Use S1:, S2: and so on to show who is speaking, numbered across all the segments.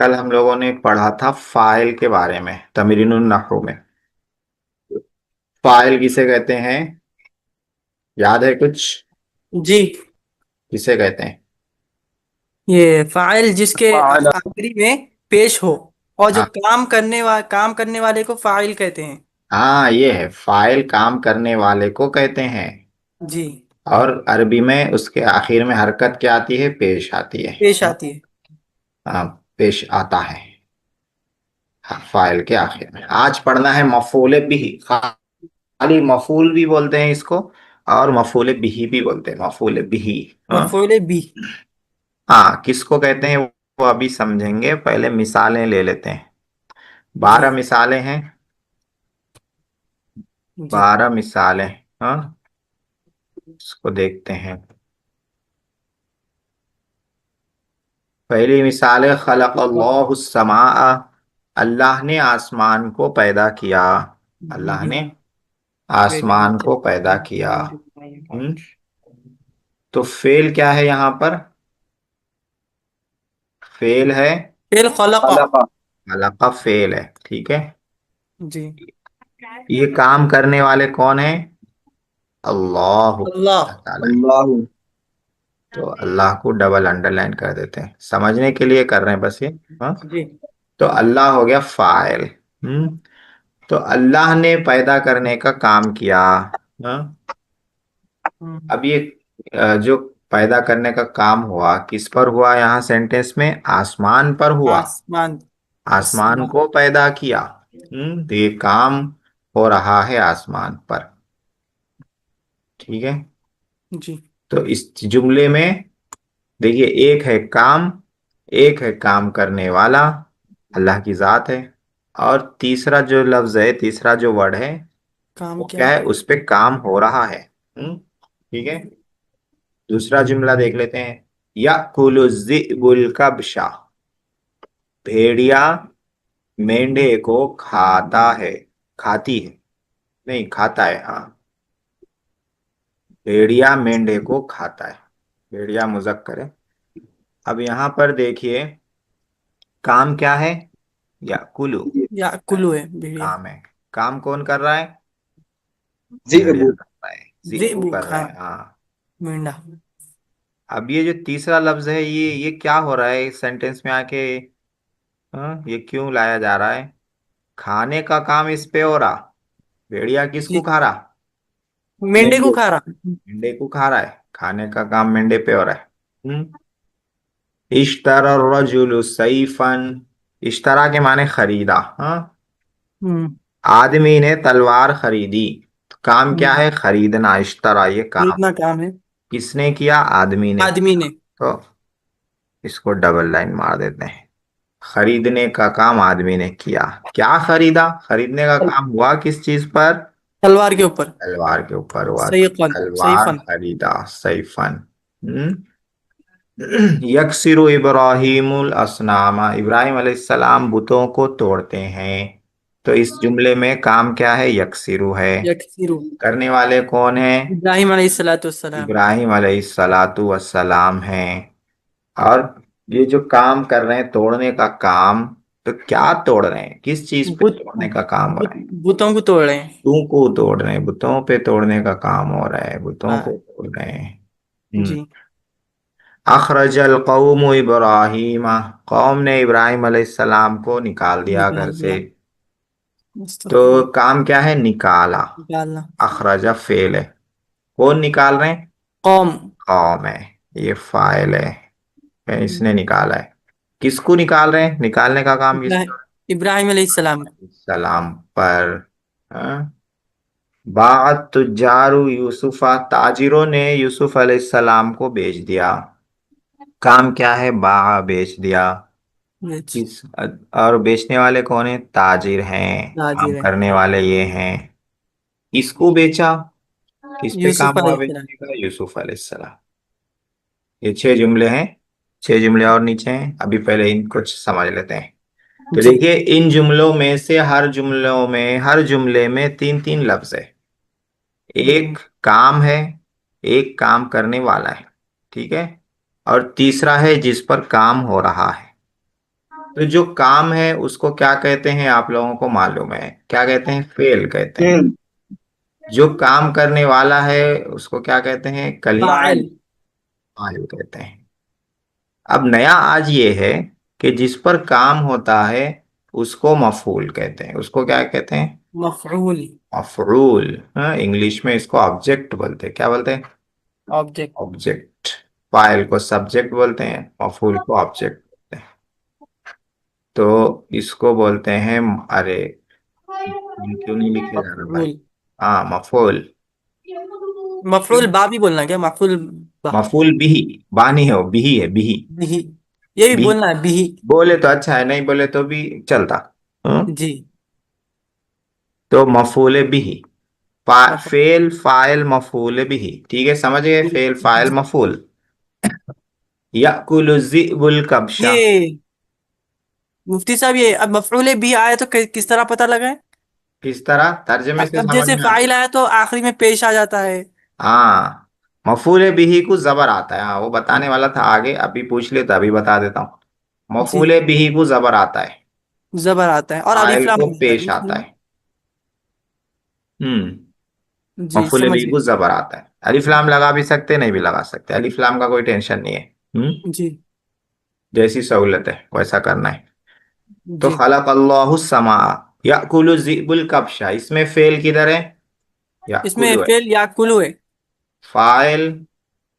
S1: कल हम लोगों ने पढ़ा था फाइल के बारे में तमरीनुन नहू में। फाइल किसे कहते हैं? याद है कुछ?
S2: जी।
S1: किसे कहते हैं?
S2: ये फाइल जिसके
S1: फाइल।
S2: आखिरी में पेश हो और जो
S1: हाँ,
S2: काम करने वाले को फाइल कहते हैं।
S1: हाँ, ये है फाइल। काम करने वाले को कहते हैं।
S2: जी।
S1: और अरबी में उसके आखिर में हरकत क्या आती है? पेश आती है।
S2: पेश आती है।
S1: हाँ, पेश आता है। हाँ, फाइल के आखिर में आज पढ़ना है मफूल बिही। खाली मफूल भी बोलते हैं इसको, और मफूल बिही भी बोलते हैं। मफूल बिही। हाँ।
S2: मफूले बी।
S1: हाँ, किसको कहते हैं वो अभी समझेंगे। पहले मिसालें ले लेते हैं।
S2: जी।
S1: 12 मिसालें हैं।
S2: जी।
S1: 12 मिसालें। हाँ, इसको देखते हैं। पहली मिसाल है खलक़ल्लाहु समा। अल्लाह ने आसमान को पैदा किया। अल्लाह
S2: जी।
S1: ने
S2: वेट
S1: आसमान
S2: वेट।
S1: को पैदा किया। हम्म। तो फेल क्या है यहाँ पर? फेल है
S2: फिर खलका।
S1: खलक़ा। खलक़ा फेल है, ठीक है।
S2: जी।
S1: ये काम करने वाले कौन है? अल्लाह
S2: अल्लाह।
S1: ताला है। तो अल्लाह को डबल अंडरलाइन कर देते हैं, समझने के लिए कर रहे हैं बस ये। हाँ।
S2: जी।
S1: तो अल्लाह हो गया फाइल। तो अल्लाह ने पैदा करने का काम किया। हाँ।
S2: हम्म,
S1: अब ये जो पैदा करने का काम हुआ किस पर हुआ? यहाँ सेंटेंस में आसमान पर हुआ।
S2: आसमान।
S1: आसमान
S2: आसमान।
S1: को पैदा किया। तो ये काम हो रहा है आसमान पर, ठीक है।
S2: जी।
S1: तो इस जुमले में देखिए, एक है काम, एक है काम करने वाला, अल्लाह की जात है। और तीसरा जो लफ्ज है, तीसरा जो वर्ड है,
S2: काम
S1: वो
S2: क्या
S1: क्या
S2: है?
S1: है? उस पे काम हो रहा है। ठीक है। दूसरा जुमला देख लेते हैं। याकुलु ज़िबुल कब्शा। भेड़िया मेंढे को खाता है। खाती है, नहीं खाता है। हाँ, भेड़िया मेंढे को खाता है। भेड़िया मुजक्कर है। अब यहाँ पर देखिए, काम क्या है? याकुलु।
S2: या कुल्लू है भेड़िया।
S1: काम है। काम कौन कर रहा है? भेड़िया
S2: जिबू।
S1: कर रहा है, ज़िबु
S2: जिबू
S1: कर रहा
S2: हाँ।
S1: है। हाँ।
S2: मेंढा।
S1: अब ये जो तीसरा लफ्ज है, ये क्या हो रहा है इस सेंटेंस में आके? हाँ, ये क्यों लाया जा रहा है? खाने का काम इस पे हो रहा। भेड़िया किसको
S2: जी।
S1: खा रहा?
S2: मेंढे को
S1: मेंढे।
S2: खा रहा।
S1: मेंढे को खा रहा है। खाने का काम मेंढे पे हो रहा है। इश्तरा रजुलु सैफन। इश्तरा के माने खरीदा। हाँ।
S2: हम्म।
S1: आदमी ने तलवार खरीदी। तो काम क्या
S2: हम्म।
S1: है? खरीदना। इश्तरा ये
S2: ये
S1: काम
S2: इतना काम है।
S1: किसने किया? आदमी ने
S2: आदमी
S1: किया।
S2: ने।
S1: तो इसको डबल लाइन मार देते हैं। खरीदने का काम आदमी ने किया। क्या खरीदा? खरीदने का काम हुआ किस चीज पर?
S2: तलवार के ऊपर।
S1: तलवार के ऊपर हुआ।
S2: सही
S1: तो
S2: फन सही
S1: तलवार
S2: फन।
S1: खरीदा, सैफन। यकसिरु इब्राहिमुल असनामा। इब्राहिम अलैहिस्सलाम बुतों को तोड़ते हैं। तो इस जुमले में काम क्या है? यकसिरु है।
S2: यकसिरू।
S1: करने वाले कौन है?
S2: इब्राहिम अलैहिस्सलातु वस्सलाम।
S1: इब्राहिम अलैहिस्सलातु वस्सलाम है। और ये जो काम कर रहे हैं, तोड़ने का काम, तो क्या तोड़ रहे हैं? किस चीज पे
S2: बुत
S1: तोड़ने का काम हो रहा
S2: बुत
S1: है?
S2: बुतों को तोड़ रहे हैं।
S1: बुतों को तोड़ रहे हैं। बुतों पे तोड़ने का काम हो रहा है। बुतों को
S2: हाँ।
S1: तोड़ रहे हैं। हम्म।
S2: जी।
S1: अखरजल कौम इब्राहिम। कौम ने इब्राहिम अलैहिस्सलाम को निकाल दिया घर
S2: निकाल
S1: से।
S2: दिया।
S1: तो काम क्या है? निकाला।
S2: निकालना।
S1: अखरजा फेल है। कौन निकाल रहे हैं?
S2: कौम।
S1: कौम है। ये फाइल है, इसने निकाला है। किसको निकाल रहे हैं? निकालने का काम
S2: इब्राहिम
S1: किसका?
S2: इब्राहिम अलैहिस्सलाम।
S1: सलाम पर। हाँ? बात तुजारू यूसुफा। ताजिरों ने यूसुफ अलैहिस्सलाम को बेच दिया। काम क्या है? बेच दिया।
S2: मिर्च।
S1: किस? और बेचने वाले कौन है? ताजिर हैं। काम
S2: नाजिर है।
S1: करने वाले ये हैं। इसको बेचा। किस पे
S2: यूसुफ
S1: काम हुआ
S2: अलैहिस्सलाम।
S1: बेचने का? यूसुफ अलैहिस्सलाम। ये 6 जुमले हैं। 6 जुमले और नीचे हैं। अभी पहले इनको समझ लेते हैं। तो
S2: जी।
S1: देखिए, इन जुमलों में से हर जुमले में तीन तीन लफ्ज है। एक काम है, एक काम करने वाला है, ठीक है। और तीसरा है जिस पर काम हो रहा है। तो जो काम है उसको क्या कहते हैं आप लोगों को मालूम है? क्या कहते हैं? फेल कहते हैं।
S3: फेल।
S1: जो काम करने वाला है उसको क्या कहते हैं? कल ही
S2: फाइल।
S1: फाइल कहते हैं। अब नया आज ये है कि जिस पर काम होता है उसको मफूल कहते हैं। उसको क्या कहते हैं?
S2: मफऊल।
S1: मफरूल। हाँ, इंग्लिश में इसको ऑब्जेक्ट बोलते हैं। क्या बोलते हैं?
S2: ऑब्जेक्ट।
S1: ऑब्जेक्ट। फाइल को सब्जेक्ट बोलते हैं, मफूल को ऑब्जेक्ट बोलते हैं। तो इसको बोलते हैं, अरे क्यों नहीं लिखे जा रहा भाई?
S2: मफऊल।
S1: हाँ, मफूल।
S2: मफऊल बा भी बोलना क्या? मफऊल बा।
S1: मफूल बिही। बानी है, वो बिही है, बिही।
S2: बिही। ये भी
S1: बी
S2: बोलना है, बिही।
S1: बोले तो अच्छा है, नहीं बोले तो भी चलता। हाँ?
S2: जी।
S1: तो मफूल बिही।
S2: मफऊल।
S1: फेल फाइल मफूल बिही, ठीक है, समझ गए? फेल फाइल
S2: जी।
S1: मफूल। याकुलु ज़िबुल कब्शा।
S2: ये मुफ्ती साहब, ये अब मफऊल भी आया तो किस तरह पता लगाए?
S1: किस तरह? तर्जमे से
S2: अब जैसे
S1: समझना।
S2: फाइल आया तो आखिरी में पेश आ जाता है।
S1: हाँ, मफूल बिही को जबर आता है। हाँ, वो बताने वाला था आगे, अभी पूछ ले तो अभी बता देता हूँ।
S2: जी।
S1: मफूल बिही को जबर आता है,
S2: जबर आता है और अलिफ
S1: फाइल
S2: लाम
S1: को
S2: हो जाता है
S1: पेश
S2: बीच
S1: आता
S2: में।
S1: है। हम्म।
S2: जी,
S1: मफूल
S2: समझ
S1: बिही
S2: गए।
S1: को जबर आता है। अलिफ लाम लगा भी सकते, नहीं भी लगा सकते, अलिफ लाम का कोई टेंशन नहीं है।
S2: जी।
S1: जैसी सहूलत है वैसा करना है। तो
S2: जी।
S1: खलक़ल्लाहु समा याकुलु ज़िबुल कब्शा, इसमें फेल किधर है?
S2: इसमें
S1: याकुलु है।
S2: फेल या कुलू है।
S1: फाइल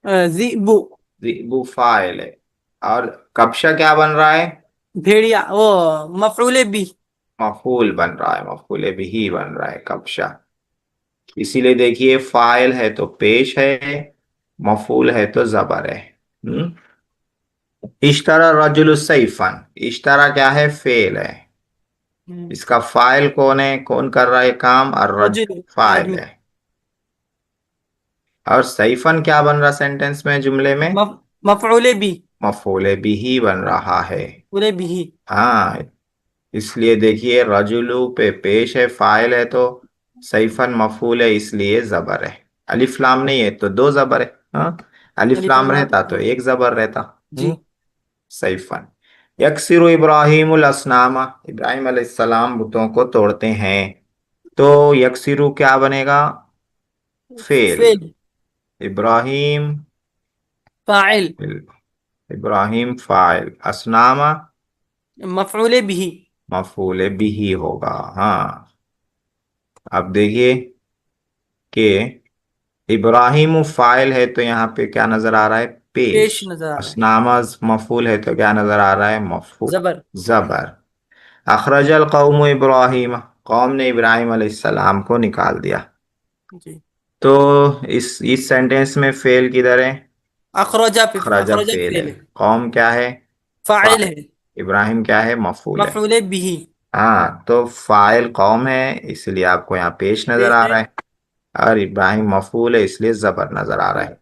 S2: ज़िबु।
S1: ज़िबु फाइल है। और कब्शा क्या बन रहा है?
S2: भेड़िया, वो मफऊल भी।
S1: मफूल बन रहा है, मफूल बिही बन रहा है कब्शा। इसीलिए देखिए, फाइल है तो पेश है, मफूल है तो जबर है। हम्म। इश्तरा रजुल सैफन, इश्तरा क्या है? फेल है। इसका फाइल कौन है? कौन कर रहा है काम? और रजुल
S2: रजुल
S1: फाइल
S2: आदमी।
S1: है। और सैफन क्या बन रहा सेंटेंस में, जुमले में?
S2: मफऊल भी।
S1: मफूल बिही बन रहा है।
S2: पूरे भी।
S1: हाँ, इसलिए देखिए, रजुलू पे पेश है, फाइल है, तो सैफन मफूल है, इसलिए जबर है। अलिफ लाम नहीं है तो दो जबर है। हाँ, अलिफ
S2: अलिफ
S1: लाम
S2: लाम
S1: रहता तो
S2: जी।
S1: एक जबर रहता।
S2: जी।
S1: सैफन। यकसिरु इब्राहिमुल असनामा, इब्राहिम अलैहिस्सलाम बुतों को तोड़ते हैं। तो यकसिरु क्या बनेगा? फेल।
S2: फेल।
S1: इब्राहिम।
S2: फाइल।
S1: इब्राहिम फाइल, असनामा
S2: मफऊल भी।
S1: मफूल बिही होगा। हाँ। अब देखिए कि इब्राहिम फाइल है तो यहाँ पे क्या नजर आ रहा है? पेश।
S2: पेश नजर आ रहा है।
S1: असनामा मफूल है तो क्या नजर आ रहा है? मफूल।
S2: जबर।
S1: जबर। अखरजल कौम इब्राहिम, कौम ने इब्राहिम अलैहिस्सलाम को निकाल दिया।
S2: जी।
S1: तो इस सेंटेंस में फेल किधर है?
S2: अखरजा पे
S1: अखरजा
S2: अखरजा
S1: फेल है।
S2: फेल है।
S1: कौम क्या है?
S2: File
S1: file.
S2: है।
S1: इब्राहिम क्या है? मफूल है।
S2: मफऊल भी।
S1: हाँ, तो फाइल कौम है इसलिए आपको यहाँ पेश नजर
S2: पेश
S1: आ
S2: है।
S1: रहा है। और इब्राहिम मफूल है इसलिए जबर नजर आ रहा है।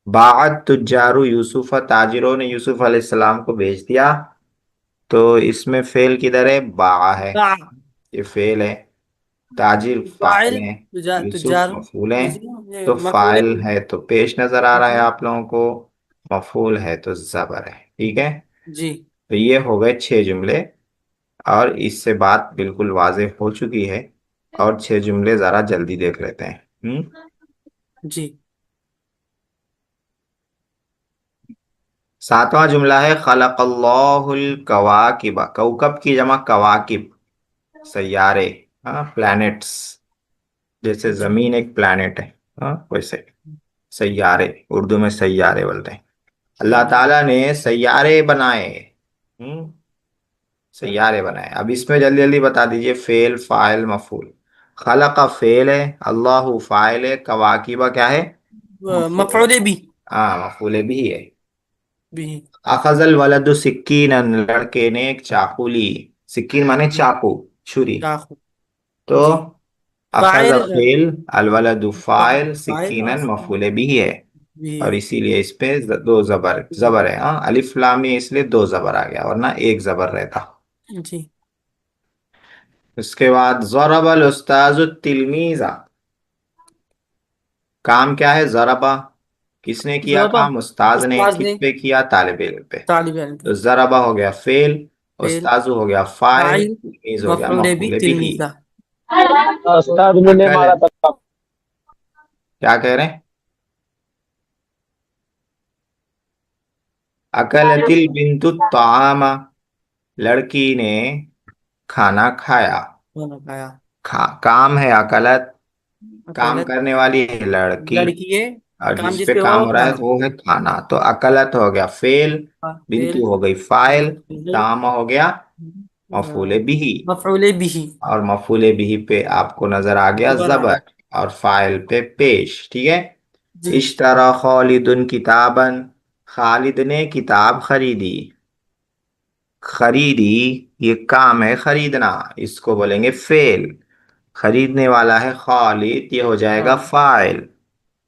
S1: बाअत तुजारु यूसुफ, ताजिरों ने यूसुफ अलैहिस्सलाम को भेज दिया। तो इसमें फेल किधर है? बा है।
S2: बा।
S1: ये फेल है। ताजिर फाइल
S2: फाइल।
S1: है। यूसुफ
S2: तुजार।
S1: मफूल है।
S2: ये
S1: तो
S2: मफऊल
S1: फाइल
S2: भी।
S1: है तो पेश नजर आ रहा है आप लोगों को। मफूल है तो जबर है, ठीक है।
S2: जी।
S1: तो ये हो गए 6 जुमले। और इससे बात बिल्कुल वाज़ेह हो चुकी है। और 6 जुमले जरा जल्दी देख लेते हैं।
S2: जी।
S1: 7वां जुमला है, खलक़ल्लाहुल कवाकिब, कौकब की जमा कवाकिब, सैयारे। हाँ, प्लैनेट्स। जैसे
S2: जी।
S1: जमीन एक प्लैनेट है, हाँ वैसे सैयारे, उर्दू में सैयारे बोलते हैं। अल्लाह
S2: जी।
S1: ताला ने सैयारे बनाए। हम्म। सैयारे बनाए। अब इसमें जल्दी जल्दी बता दीजिए, फेल फाइल मफूल। खलका फेल है, अल्लाह फाइल है, कवाकिबा क्या है? मफूल है।
S2: मफऊल भी।
S1: हाँ, मफूल भी है।
S2: भी।
S1: अखजल वलदु सिक्कीनन, लड़के ने एक चाकू ली। सिक्कीन माने
S2: जी।
S1: चाकू, छुरी।
S2: चाकू।
S1: तो
S2: जी।
S1: अखज
S2: फाइल।
S1: फेल, अलवलदु फाइल,
S2: फाइल और
S1: सिक्कीनन मफूल भी है।
S2: भी
S1: और
S2: है।
S1: इसीलिए इस पे दो जबर जबर है। हाँ, अलिफ लाम नहीं है, इसलिए दो जबर आ गया, वरना एक जबर रहता।
S2: जी।
S1: उसके बाद ज़रबल उस्ताजु तिलमीजा, काम क्या है? ज़रबा। किसने किया
S2: जवाब।
S1: काम? उस्ताद ने।
S2: उस्ताद
S1: किस
S2: ने।
S1: पे किया? तालिब इल्म पे।
S2: तालिब इल्म पे।
S1: तो ज़रबा हो गया फेल।
S2: फेल
S1: उस्ताजु हो गया फाइल,
S2: फाइल
S1: तिलमीज हो गया
S2: मफऊले भी
S1: मफूले बिही।
S2: तिलमीजा।
S3: उस्ताद मैंने
S1: अकल,
S3: मारा था।
S1: क्या कह रहे हैं? अकलतिल बिंतु तामा, लड़की ने खाना खाया।
S2: खाना खाया।
S1: काम है अकलत, काम
S2: अकलत
S1: करने वाली है लड़की,
S2: लड़की है,
S1: और
S2: काम
S1: जिस
S2: जिस
S1: पे
S2: पे हो रहा
S1: काम
S2: हो
S1: हो रहा है
S2: खाना।
S1: वो है खाना, तो अकलत हो गया फेल,
S2: फेल
S1: बिंतु हो गई फाइल, तामा हो गया मफूले बिही।
S2: मफऊले बिही।
S1: और मफूले बिही पे आपको नजर आ गया
S2: खबर आ
S1: जबर,
S2: गया।
S1: और फाइल पे पेश। ठीक है।
S2: जी।
S1: इश्तरा खालिदुन किताबन, खालिद ने किताब खरीदी। खरीदी, ये काम है खरीदना, इसको बोलेंगे फेल। खरीदने वाला है खालिद, ये हो जाएगा
S2: हाँ।
S1: फाइल।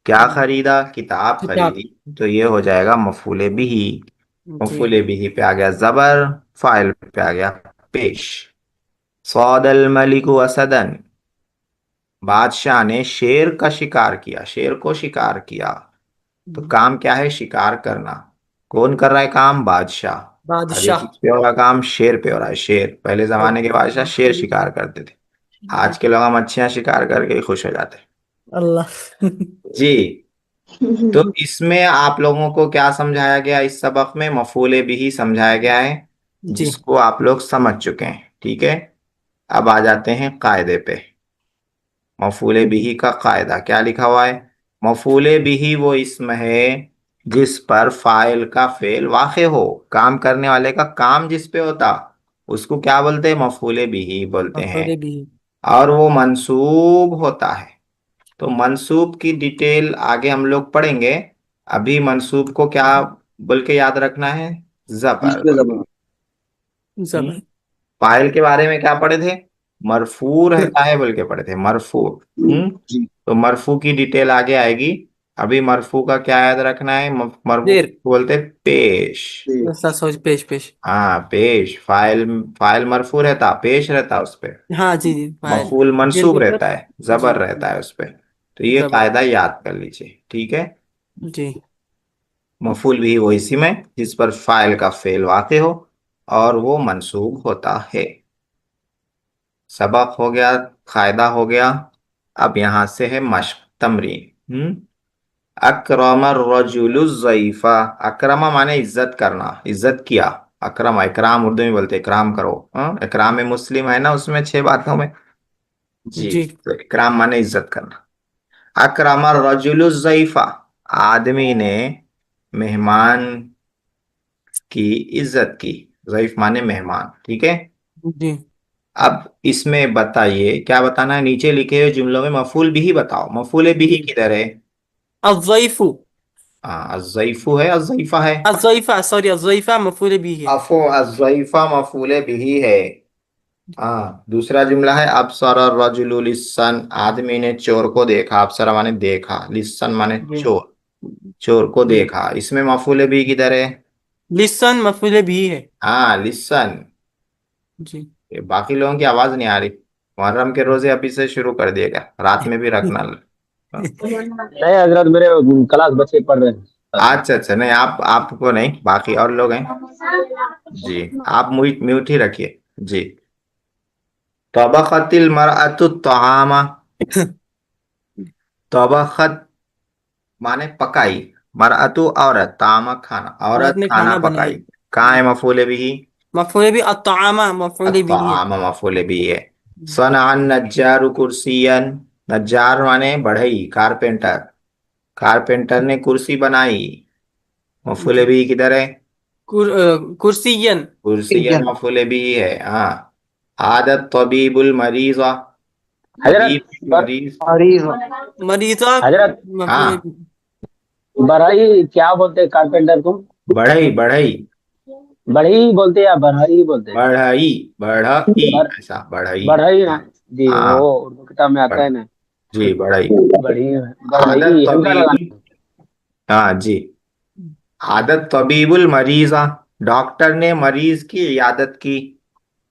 S1: क्या खरीदा? किताब
S2: किताब।
S1: खरीदी, तो ये हो जाएगा मफूले बिही।
S2: जी।
S1: मफूले बिही पे आ गया जबर, फाइल पे आ गया पेश। सौदल मलिक असदन, बादशाह ने शेर का शिकार किया, शेर को शिकार किया। तो काम क्या है? शिकार करना। कौन कर रहा है काम? बादशाह। और ये
S2: बादशाह।
S1: किस पे हो रहा है काम? शेर पे हो रहा है। शेर, पहले जमाने के बादशाह शेर
S2: शेर।
S1: शिकार करते थे। आज के लोग हम मच्छियां शिकार करके ही खुश हो जाते हैं।
S2: अल्लाह।
S1: जी। तो इसमें आप लोगों को क्या समझाया गया? इस सबक में मफूले बिही समझाया गया है,
S2: जी।
S1: जिसको आप लोग समझ चुके हैं। ठीक है। अब आ जाते हैं कायदे पे। मफूले बिही का कायदा क्या लिखा हुआ है? मफूले बिही वो इसम है जिस पर फाइल का फेल वाक़े हो, काम करने वाले का काम जिस पे होता, उसको क्या बोलते हैं? मफूले बिही बोलते हैं।
S2: मफऊले बिही।
S1: और वो मंसूब होता है। तो मंसूब की डिटेल आगे हम लोग पढ़ेंगे। अभी मंसूब को क्या बोल के याद रखना है? जबर
S3: इसके
S1: बोल के।
S3: जमा।
S1: हम्म?
S2: जबर।
S1: फाइल के बारे में क्या पढ़े थे? मरफू रहता है बोल के पढ़े थे, मरफू। हम्म।
S3: जी।
S1: तो मरफू की डिटेल आगे आएगी। अभी मरफू का क्या याद रखना है? मरफू
S2: शेर।
S1: को बोलते हैं पेश।
S3: जी।
S2: ऐसा सोच पेश पेश।
S1: हाँ पेश, फाइल, फाइल मरफू रहता, पेश रहता उस पे।
S2: हाँ जी जी फाइल।
S1: मफूल
S2: जेर
S1: मंसूब
S2: के ऊपर।
S1: रहता है, जबर
S2: जी।
S1: रहता है उस पे। तो ये
S2: जबर।
S1: कायदा याद कर लीजिए। ठीक है।
S2: जी।
S1: मफूल भी वो इसी में जिस पर फाइल का फेल वाक़े हो और वो मंसूब होता है। सबक हो गया, कायदा हो गया। अब यहां से है मश्क, तमरीन। अक्रम रजुलु ज़ईफा, अक्रमा माने इज्जत करना, इज्जत किया। अक्रम, इकराम उर्दू में बोलते हैं, इकराम करो। इकराम मुस्लिम है ना, उसमें 6 बातों में। जी।
S2: जी।
S1: तो इकराम माने इज्जत करना। अक्रम रजुलु ज़ईफा, आदमी ने मेहमान की इज्जत की। ज़ईफ माने मेहमान। ठीक है।
S2: जी।
S1: अब इसमें बताइए क्या बताना है? नीचे लिखे हुए जुमलों में मफूल बिही बताओ। मफूल बिही
S2: जी।
S1: किधर है?
S2: अज़ईफु।
S1: हाँ, अज़ईफु है, अज़ईफा है।
S2: अज़ईफा सॉरी, अज़ईफा मफऊले बिही है।
S1: अफो, अज़ईफा मफूल बिही है। हाँ, दूसरा जुमला है अबसर रजुलु लिस्सन, आदमी ने चोर को देखा। अबसरा माने देखा, लिस्सन माने
S2: जी।
S1: चोर, चोर को
S2: जी।
S1: देखा। इसमें मफूल बिही किधर है?
S2: लिसन मफऊले बिही है।
S1: हाँ, लिस्सन।
S2: जी।
S1: ये बाकी लोगों की आवाज नहीं आ रही। मुहर्रम के रोजे अभी से शुरू कर दिएगा, रात में भी रखना। हाँ।
S3: नहीं हजरत, मेरे क्लास बच्चे पढ़ रहे हैं।
S1: अच्छा अच्छा, नहीं आप, आपको नहीं, बाकी और लोग हैं। जी। आप म्यूट म्यूट ही रखिए। जी। तबखतिल मरअतु तआमा, तबखत माने पकाई, मरअतु औरत, तामा खाना,
S2: औरत
S1: औरत
S2: ने
S1: खाना
S2: खाना
S1: पकाई।
S2: बनाई।
S1: कहाँ है मफूले बिही?
S2: मफऊले भी अत्तामा मफऊले बिही है।
S1: अत्तामा मफूले बिही है। सनअन नज्जारु कुर्सियन, नज्जार माने बढ़ई, कारपेंटर। कारपेंटर ने कुर्सी बनाई। मफूले
S2: जी।
S1: बिही किधर है?
S2: कुर्सियन।
S1: कुर्सियन मफूले बिही है। हाँ। आदत तबीबुल मरीजा,
S3: हजरत
S1: तबीब मरीज।
S3: मरीज।
S2: मरीजा
S3: हजरत
S2: मफऊले
S1: हाँ,
S2: बिही।
S3: बढ़ई क्या बोलते हैं कारपेंटर को?
S1: बढ़ई बढ़ई,
S3: बढ़ई बोलते हैं या बढ़ई बोलते हैं?
S1: बढ़ई, बढ़ई,
S3: बढ़
S1: ऐसा बढ़ई।
S3: बढ़ई ना।
S1: हाँ।
S3: जी वो
S1: हाँ,
S3: उर्दू किताब में आता
S1: बढ़,
S3: है ना।
S1: जी बढ़ई।
S3: बढ़ई।
S1: आदत
S3: बढ़ई हल्का
S1: तबीबुल,
S3: लगाना।
S1: हाँ जी। आदत तबीबुल मरीजा, डॉक्टर ने मरीज की इयादत की।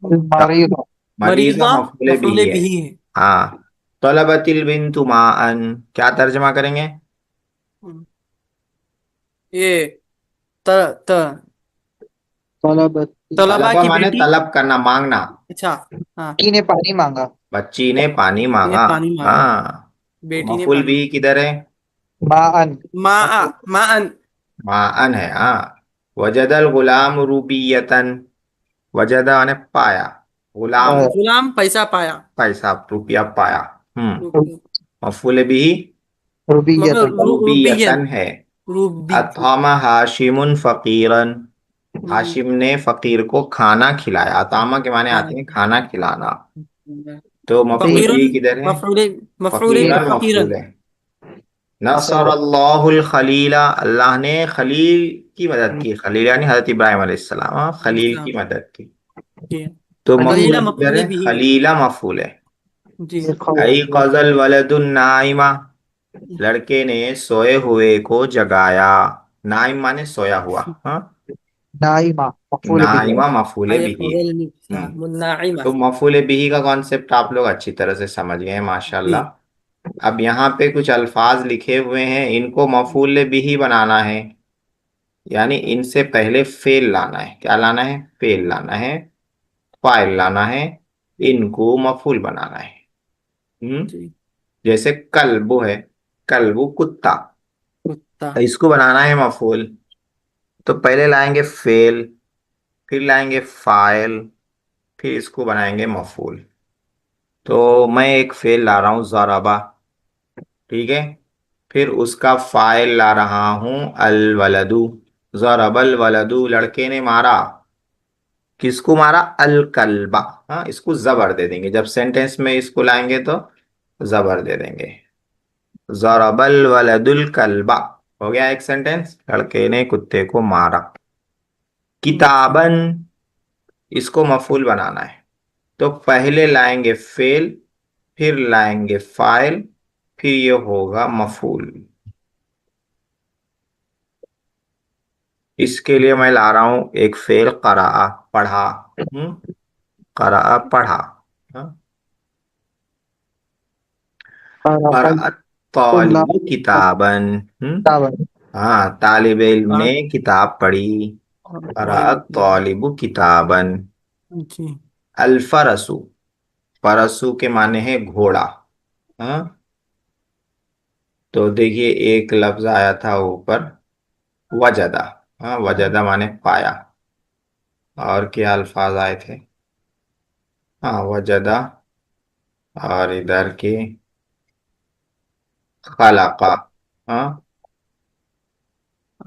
S3: मरीज।
S1: मरीजा
S2: मरीजा
S1: मफूले बिही
S2: मफऊले
S1: है।
S2: बिही है।
S1: हाँ। तलबतिल बिन्तु माअन, क्या तर्जमा करेंगे?
S2: ये त त तलबा
S1: तलबा
S2: की
S1: माने
S2: बेटी।
S1: तलब करना, मांगना।
S2: अच्छा। हाँ।
S4: की ने पानी मांगा।
S1: बच्ची ने पानी
S2: ने
S1: मांगा।
S2: पानी मांगा।
S1: हाँ। तो
S2: बेटी ने
S1: मफूल
S2: पानी
S1: भी
S2: मांगा।
S1: किधर है?
S4: माअन।
S2: माँ।
S4: मफूल।
S2: माँ।
S1: माअन है। हाँ। वजदल गुलाम रूबियतन। वजदा माने पाया, गुलाम
S2: गुलाम पैसा पाया।
S1: पैसा, रुपया पाया।
S2: रुपये।
S1: मफूल भी
S4: रुबियतन।
S2: रुबियन।
S1: रूबियतन है।
S2: रूबी।
S1: अथामा हाशिमुन फकीरन।
S2: रूबी।
S1: हाशिम ने फकीर को खाना खिलाया। अतामा के माने
S2: हाँ।
S1: आते हैं खाना खिलाना। तो मफूल
S2: फकीरन।
S1: भी किधर है?
S2: मफरूले। मफरूले भी
S1: फकीरन
S2: फकीरन।
S1: मफूल है। नसरल्लाहुल खलीला, अल्लाह ने खलील की मदद की। खलील यानी हजरत इब्राहिम अलैहिस्सलाम, खलील
S2: इस्लाम।
S1: की मदद की।
S2: जी।
S1: तो
S2: खलीला
S1: मफूल किधर
S2: मफरूले
S1: है?
S2: भी है।
S1: खलीला मफूल है।
S2: जी।
S1: आई कजल वलदुन नाइमा, लड़के ने सोए हुए को जगाया। नाइम माने सोया हुआ। हाँ।
S4: नाइमा मफूल भी है।
S1: नाइमा मफूल
S2: आय
S1: बिही है।
S2: कजल
S1: हम्म।
S2: मुन्नाइमा।
S1: तो मफूल बिही का कॉन्सेप्ट आप लोग अच्छी तरह से समझ गए हैं,
S2: जी।
S1: माशाल्लाह। अब यहाँ पे कुछ अल्फाज लिखे हुए हैं, इनको मफूल बिही बनाना है। यानी इनसे पहले फेल लाना है। क्या लाना है? फेल लाना है, फाइल लाना है, इनको मफूल बनाना है।
S2: जी।
S1: जैसे कल्बु है, कल्बु कुत्ता,
S2: कुत्ता।
S1: तो इसको बनाना है मफूल। तो पहले लाएंगे फेल, फिर लाएंगे फाइल, फिर इसको बनाएंगे मफूल। तो मैं एक फेल ला रहा हूँ, ज़राबा। ठीक है। फिर उसका फाइल ला रहा हूँ, अल वलदू। ज़रबल वलदू, लड़के ने मारा। किसको मारा? अल कल्बा। हाँ, इसको जबर दे देंगे जब सेंटेंस में इसको लाएंगे तो जबर दे देंगे। ज़रबल वलदुल कल्बा, हो गया एक सेंटेंस, लड़के ने कुत्ते को मारा।
S2: जी।
S1: किताबन, इसको मफूल बनाना है। तो पहले लाएंगे फेल, फिर लाएंगे फाइल, फिर ये होगा मफूल। इसके लिए मैं ला रहा हूं एक फेल, करा, पढ़ा। करा पढ़ा। हाँ? करा तालिबु किताबन। हम्म। हाँ, तालिब इल्म
S2: हाँ।
S1: ने किताब पढ़ी।
S2: और
S1: करा
S2: तालिब इल्म।
S1: तालिबु किताबन।
S2: जी।
S1: अल फरसु, फरसु के माने हैं घोड़ा। हाँ। तो देखिए एक लफ्ज आया था ऊपर, वजदा। हाँ, वजदा माने पाया। और क्या अल्फाज आए थे? हाँ, वजदा। और इधर के खलाका। हाँ,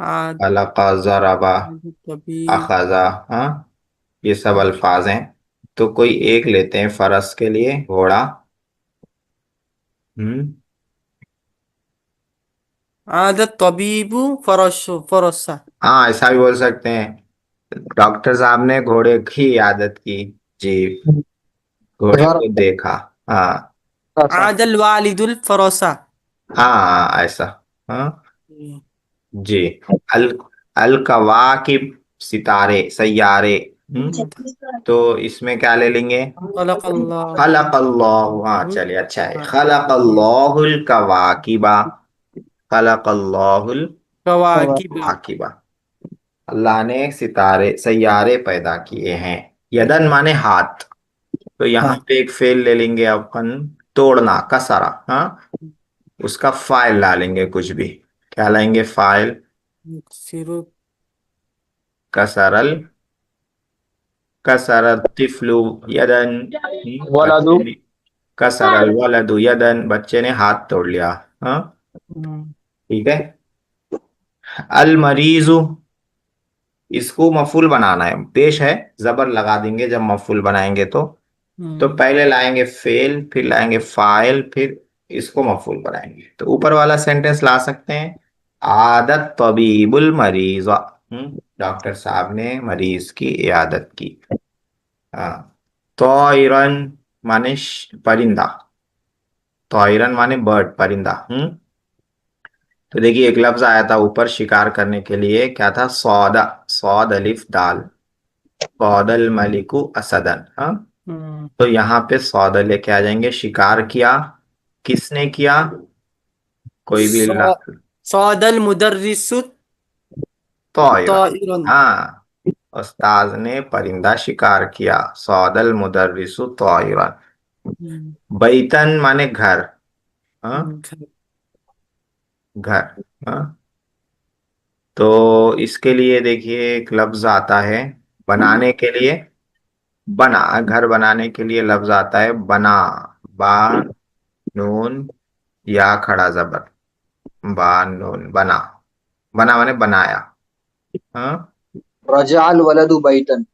S2: आद।
S1: खलाका, जराबा,
S2: तबीब।
S1: अखजा। हाँ, ये सब अल्फाज हैं। तो कोई एक लेते हैं फरस के लिए, घोड़ा। हम्म।
S2: आदत तबीबु फरसा।
S1: हाँ, ऐसा भी बोल सकते हैं। डॉक्टर साहब ने घोड़े की आदत की। जी। घोड़े को देखा। हाँ।
S2: आदल वालिदुल फरसा।
S1: हाँ, ऐसा। हाँ।
S2: जी।
S1: जी। अल अल कवाकिब, सितारे, सैयारे। तो इसमें क्या ले लेंगे?
S2: खलक़ल्लाहु।
S1: खलक़ल्लाहु। हाँ, चलिए, अच्छा है।
S2: हाँ।
S1: खलक़ल्लाहुल कवाकिबा। खलक़ल्लाहुल
S2: कवाकिब।
S1: आकिबा। अल्लाह ने सितारे, सैयारे पैदा किए हैं। यदन माने हाथ। तो यहाँ पे एक फेल ले लेंगे अपन, तोड़ना, कसरा। हाँ। उसका फाइल ला लेंगे कुछ भी। क्या लाएंगे? फाइल।
S2: सिरु।
S1: कसरल, कसर तिफलु यदन।
S3: वलादू।
S1: बच्चे ने, कसरल वलदु यदन, बच्चे ने हाथ तोड़ लिया। हाँ। ठीक है। अल मरीजु, इसको मफूल बनाना है, पेश है, जबर लगा देंगे जब मफूल बनाएंगे तो पहले लाएंगे फेल, फिर लाएंगे फाइल, फिर इसको मफूल बनाएंगे। तो ऊपर वाला सेंटेंस ला सकते हैं, आदत तबीबुल मरीज। डॉक्टर साहब ने मरीज की इयादत की। हाँ। तोयरन माने परिंदा। तोयरन माने बर्ड, परिंदा। तो देखिए एक लफ्ज आया था ऊपर शिकार करने के लिए, क्या था? सौदा, सौद अलिफ दाल। सौदल मलिकु असदन। हाँ। तो यहाँ पे सौदा लेके आ जाएंगे, शिकार किया। किसने किया? कोई भी
S2: सौदल मुदर्रिसु
S1: तोयरन।
S2: ताइरन।
S1: हाँ, उस्ताद ने परिंदा शिकार किया। सौदल मुदर्रिसु तौइरन।
S2: हम्म,
S1: बैतन माने घर। हाँ,
S2: घर।
S1: घर। हाँ, तो इसके लिए देखिए एक लफ्ज आता है बनाने के लिए। बना, घर बनाने के लिए लफ्ज आता है बना। बा नून या खड़ा जबर। बा नून बना। बना माने बनाया। हाँ,
S3: रजाल वलदु बैतन।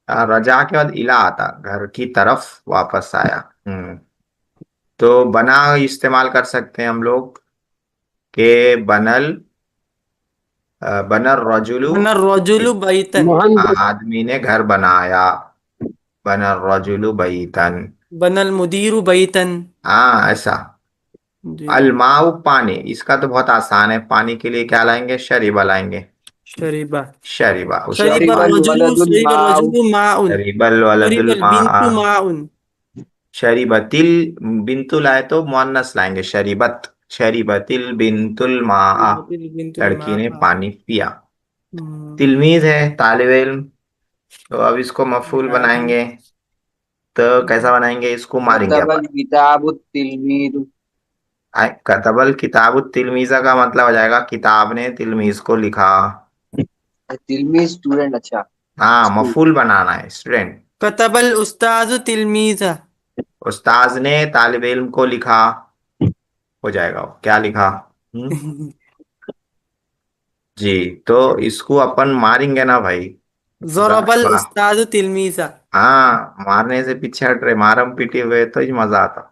S1: रजा के बाद इला आता, घर की तरफ वापस आया। तो बना इस्तेमाल कर सकते हैं हम लोग के बनल, बनर रजुलु।
S2: बना रजुलु बैतन।
S3: मुहंदिस।
S1: आदमी ने घर बनाया। बनर रजुलु बैतन।
S2: बनल मुदीरु बैतन।
S1: हाँ, ऐसा।
S2: जी।
S1: अलमाउ पानी, इसका तो बहुत आसान है। पानी के लिए क्या लाएंगे? शरीबा लाएंगे।
S2: शरीबा।
S1: शरीबा उसका
S2: शरीबा
S3: शरिबल
S2: रजुलु,
S3: वलदुल
S2: शरीबा
S3: माउ।
S2: रजुलु माउन।
S1: शरीबल वलदुल
S2: शरीबल
S1: मा।
S2: बिंतु माउन।
S1: शरीबतिल बिंतु लाए तो मुअन्नस लाएंगे शरीबत। शरीबतिल बिंतुल मा।
S2: शरीबतिल बिंतुल
S1: लड़की ने
S2: मा।
S1: पानी पिया।
S2: हम्म,
S1: तिलमीज है, तालिब इल्म। तो अब इसको मफूल
S2: आलिम।
S1: बनाएंगे। तो कैसा बनाएंगे? इसको मारेंगे
S3: कतबल
S1: अपन।
S3: किताबु तिलमीदु।
S1: कतबल किताब तिलमीजा का मतलब हो जाएगा किताब ने तिलमीज को लिखा।
S3: तिलमीज स्टूडेंट, अच्छा।
S1: हाँ,
S3: स्टूडेंट।
S1: मफूल बनाना है, स्टूडेंट।
S2: कतबल उस्ताजु तिलमीजा।
S1: उस्ताज ने तालिब इल्म को लिखा। हो जाएगा, क्या लिखा? हम्म। जी। तो इसको अपन मारेंगे ना भाई। जरा
S2: ज़रबल
S1: थोड़ा।
S2: उस्ताजु तिलमीजा।
S1: हाँ, मारने से पीछे हट रहे, मारम पीटे हुए तो ही मजा आता।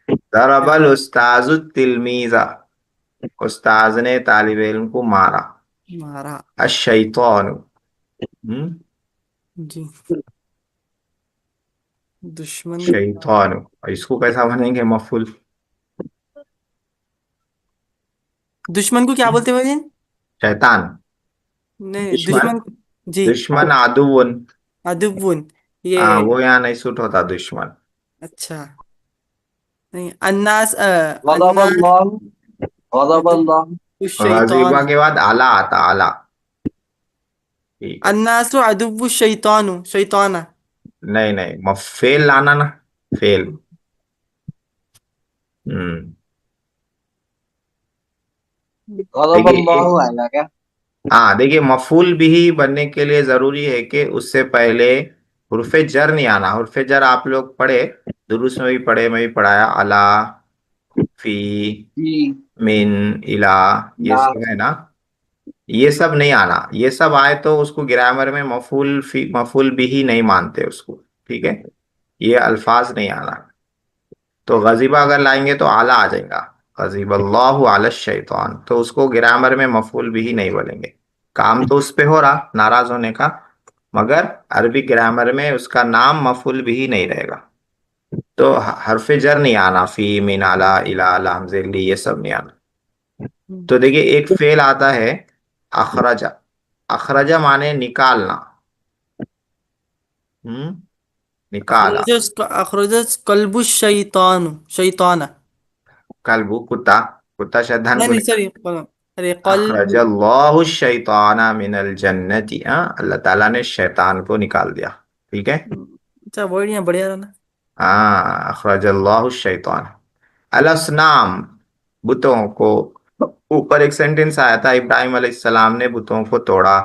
S1: दरबल उस्ताजु तिलमीजा। उस्ताज ने तालिब इल्म को मारा।
S2: मारा।
S1: अशैतान। हम्म।
S2: जी। दुश्मन।
S1: शैतान। इसको कैसा बनेंगे मफूल?
S2: दुश्मन को क्या बोलते हैं भाई?
S1: शैतान।
S2: नहीं,
S1: दुश्मन।
S2: दुश्मन। जी।
S1: दुश्मन आदुवन।
S2: अदुबुन। ये।
S1: हाँ, वो यहाँ नहीं सूट होता दुश्मन।
S2: अच्छा। नहीं, अन्नास अन्नास।
S3: गज़बल्लाह। गज़बल्लाह।
S2: अदुबु
S1: गजीबा
S2: शैतान।
S1: के बाद आला आता, आला। ठीक है।
S2: अन्नासु अदुबु शैतानु शैताना।
S1: नहीं नहीं, फेल लाना ना। फेल। हम्म। देखिए
S3: गज़बल्लाह
S1: एक,
S3: आएगा क्या?
S1: हाँ देखिए, मफूल भी बनने के लिए जरूरी है कि उससे पहले हुर्फे जर नहीं आना। हुर्फे जर आप लोग पढ़े, दुरुस्त में भी पढ़े, मैं भी पढ़ाया। अला, फी,
S3: जी।
S1: मिन, इला, ये
S3: ला।
S1: सब है ना। ये सब नहीं आना। ये सब आए तो उसको ग्रामर में मफूल फी मफूल भी ही नहीं मानते उसको। ठीक है, ये अल्फाज नहीं आना। तो गजीबा अगर लाएंगे तो आला आ जाएगा। गजीबल्लाहु अला शैतान, तो उसको ग्रामर में मफूल भी ही नहीं बोलेंगे। काम तो उस पे हो रहा नाराज होने का, मगर अरबी ग्रामर में उसका नाम मफूल भी ही नहीं रहेगा। तो हरफे जर नहीं आना, फी मिन अला इला अला हमजेली, ये सब नहीं आना। तो देखिए एक फेल आता है अखरजा। अखरजा माने निकालना। हम्म। निकाला।
S2: अखरजस कल्बु शैतानु शैताना।
S1: कल्बु कुत्ता। कुत्ता शैतान
S2: नहीं
S1: को
S2: नहीं,
S1: निकाल।
S2: सॉरी। अरे कल्बु।
S1: अखरजल्लाहु शैताना मिनल जन्नति। हाँ, अल्लाह ताला ने शैतान को निकाल दिया। ठीक है।
S2: अच्छा, वर्ड यहाँ बढ़िया रहा ना।
S1: हाँ, अखरजल्लाहु शैतान। अलसनाम, बुतों को। ऊपर एक सेंटेंस आया था, इब्राहिम अलैहिस्सलाम ने बुतों को तोड़ा।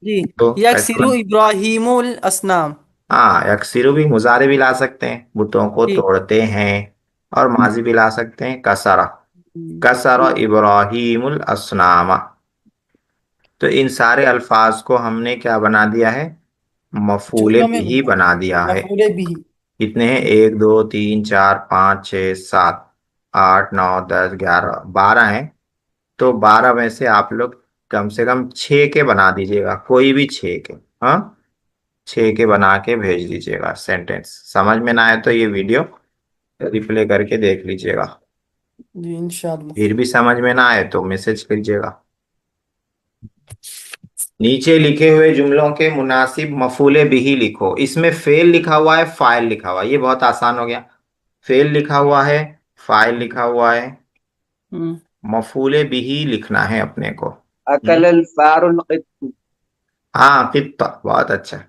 S2: जी।
S1: तो कैसे
S2: यकसिरु
S1: बने?
S2: इब्राहिमुल असनाम।
S1: हाँ, यकसिरु भी मुजारे भी ला सकते हैं, बुतों को
S2: जी।
S1: तोड़ते हैं। और माजी भी ला सकते हैं, कसरा। कसरा इब्राहिमुल असनामा। तो इन सारे अल्फाज को हमने क्या बना दिया है? मफूले
S2: जुमलों में
S1: भी बना दिया है।
S2: मफूले भी।
S1: कितने हैं? 1 2 3 4 5 6 7 8 9 10 11 12 हैं। तो 12 में से आप लोग कम से कम 6 के बना दीजिएगा, कोई भी 6 के। हाँ, 6 के बना के भेज दीजिएगा सेंटेंस। समझ में ना आए तो ये वीडियो रिप्ले करके देख लीजिएगा।
S2: जी, इंशाल्लाह।
S1: फिर भी समझ में ना आए तो मैसेज कीजिएगा। नीचे लिखे हुए जुमलों के मुनासिब मफूले बिही लिखो। इसमें फेल लिखा हुआ है, फाइल लिखा हुआ है, ये बहुत आसान हो गया। फेल लिखा हुआ है, फाइल लिखा हुआ है, मफूले बिही लिखना है अपने को। हम्म।
S3: अकलल फारुल क़ित्तु।
S1: हाँ कित्ता, बहुत अच्छा।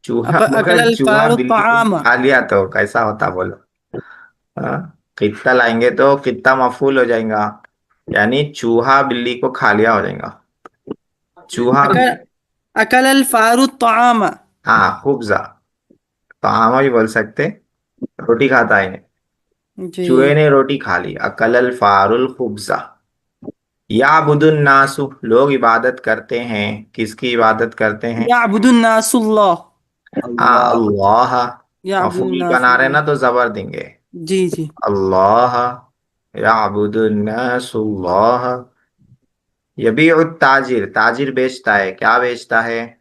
S1: चूहा,
S2: अकल
S1: मगर
S2: अल
S1: चूहा
S2: फारू
S1: बिल्ली को
S2: तामा।
S1: खा लिया तो कैसा होता बोलो। हाँ, कित्ता लाएंगे तो कित्ता मफूल हो जाएगा, यानी चूहा बिल्ली को खा लिया हो जाएगा। चूहा,
S2: अकल अकल अल फारू तामा।
S1: हाँ खुबजा, तो आमा भी बोल सकते, रोटी खाता है।
S2: जी।
S1: चूहे ने रोटी खा ली, अकलल फारुल खुबजा। याबुदुन नासु, लोग इबादत करते हैं, किसकी इबादत करते हैं?
S2: याबुदुन नासुल्लाह।
S1: हाँ
S3: अल्लाह।
S1: अल्लाह।
S2: याबुदुन
S1: मफूल बना रहे
S2: नासुल्लाह।
S1: ना तो जबर देंगे।
S2: जी जी।
S1: अल्लाह, याबुदुन नासुल्लाह। यबीउ ताजिर, ताजिर बेचता है, क्या बेचता है?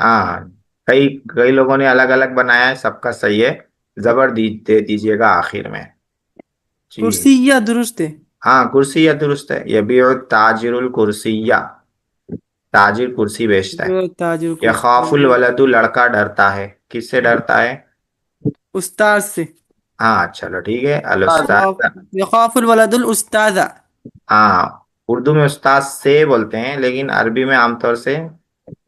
S1: हाँ, कई कई लोगों ने अलग अलग बनाया है, सबका सही है। जबर दे दीजिएगा आखिर में। जी।
S2: कुर्सिया दुरुस्त है।
S1: हाँ कुर्सी या दुरुस्त है, यबीउ ताजिरुल कुर्सिया, ताजिर कुर्सी बेचता है।
S2: ताजिउ
S1: यखाफुल
S2: कुर्सिया।
S1: वलदु, लड़का डरता है, किससे डरता है?
S2: उस्ताद से।
S1: हाँ चलो ठीक है, अल
S2: यखाफ
S1: उस्ताद।
S2: यखाफुल वलदुल उस्तादा।
S1: हाँ, उर्दू में उस्ताद से बोलते हैं, लेकिन अरबी में आमतौर से
S2: जा।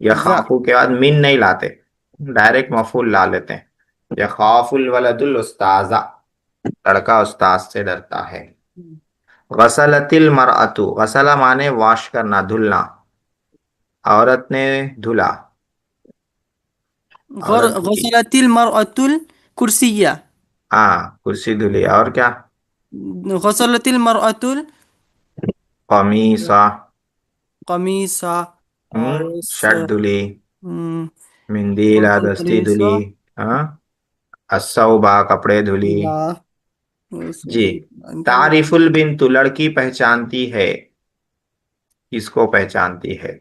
S1: यखाफु के बाद मिन नहीं लाते, डायरेक्ट मफूल ला लेते हैं। यखाफुल वलदुल उस्ताजा, लड़का उस्ताद से डरता है। गसलतिल मरअतु, गसला माने वॉश करना, धुलना, औरत ने धुला, औरत धुली।
S2: गसलतिल मरअतुल कुर्सिया।
S1: हाँ कुर्सी धुली, और क्या?
S2: गसलतिल मरअतुल
S1: कमीसा,
S2: कमीसा। और
S1: शर्ट धुली।
S2: हम्म,
S1: मिंदीला, दस्ती धुली।
S2: कमीसा।
S1: हाँ, अस्सौबा, कपड़े धुली।
S2: ला।
S1: जी। तारिफुल बिन्तु, लड़की पहचानती है, किसको पहचानती है?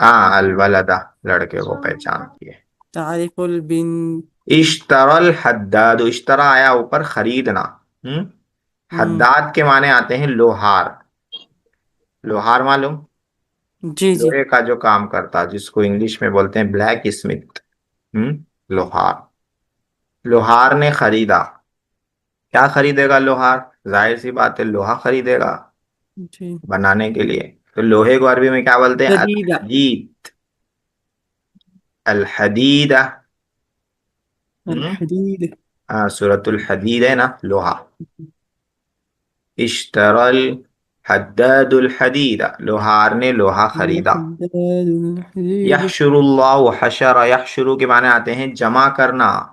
S1: हाँ अल वलदा, लड़के को पहचानती है।
S2: तारिफुल बिन।
S1: इश्तरल हद्दाद, इश्तरा आया ऊपर खरीदना। हम्म
S2: हम्म,
S1: हद्दाद के माने आते हैं लोहार। लोहार मालूम?
S2: जी जी।
S1: लोहे का जो काम करता, जिसको इंग्लिश में बोलते हैं ब्लैक स्मिथ। लोहार। लोहार ने खरीदा, क्या खरीदेगा लोहार? जाहिर सी बात है, लोहा खरीदेगा
S2: जी।
S1: बनाने के लिए। तो लोहे को अरबी में क्या बोलते हैं? अल
S2: जदीदा।
S1: हदीद, अल हदीदा।
S2: अल
S1: हम्म
S2: हदीद।
S1: हाँ, सूरतुल हदीद है ना, लोहा। इश्तरल हद्दादुल हदीदा, लोहार ने लोहा खरीदा।
S2: हद्दादुल हदीद।
S1: यहशुरुल्लाह हशर, यहशुरु के माने आते हैं जमा करना।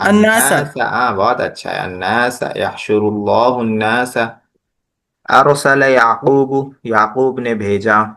S2: अन्नासा।
S1: अन्नास, हाँ बहुत अच्छा है, अन्नास यहशुरुल्लाहु अन्नास। अरसल याकूब, याकूब ने भेजा।